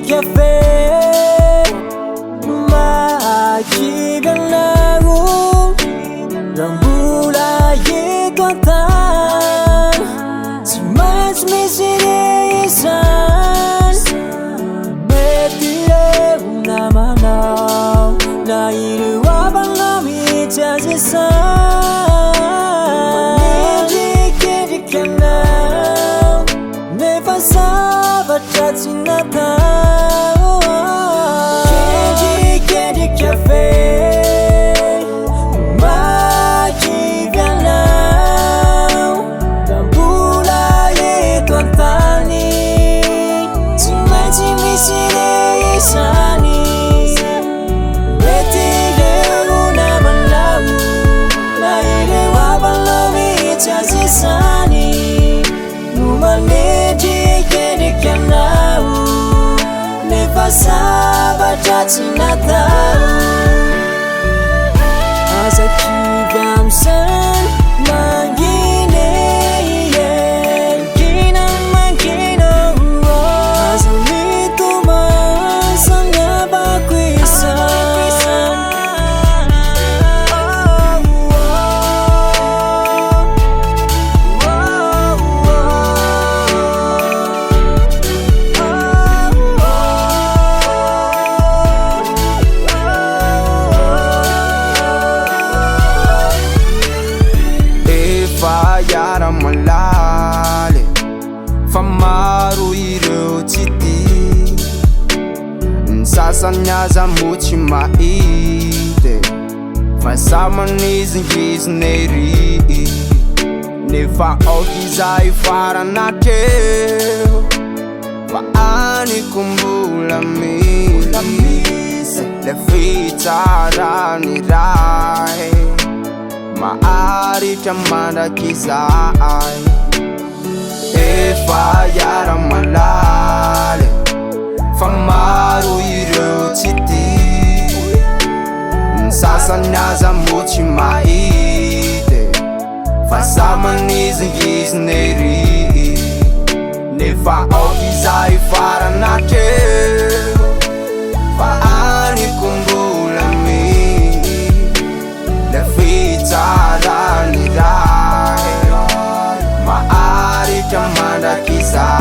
cafe Makibalagu Rambulaye tuatan Simas misire isan Metire unamanau Na iru abalami jazisan Maniji kedikanau Never sabat jazinatau Kendi cafe Makibalagu Rambulaye tuantani Simas misire isani Metire unamanau Na iru abalami jazisan Numaniji kedikanau Never sabat jazinatau Asa kibamsan mangine Kina mangino Asa mito masanga bakwisan Yara malale Famaru ireo titi Nsasanya muchi maite Fasama nizingizneri Nefa okizai faranateo Faani kumbula Lefita rani rai Maari chamanda kizai Efa yara malale Famaru ireo titi Nsasanya muchi maite Fasama nizingizneri Nefa okizai faranateo Faani kumbula Tarani dai Maari chamanda kisa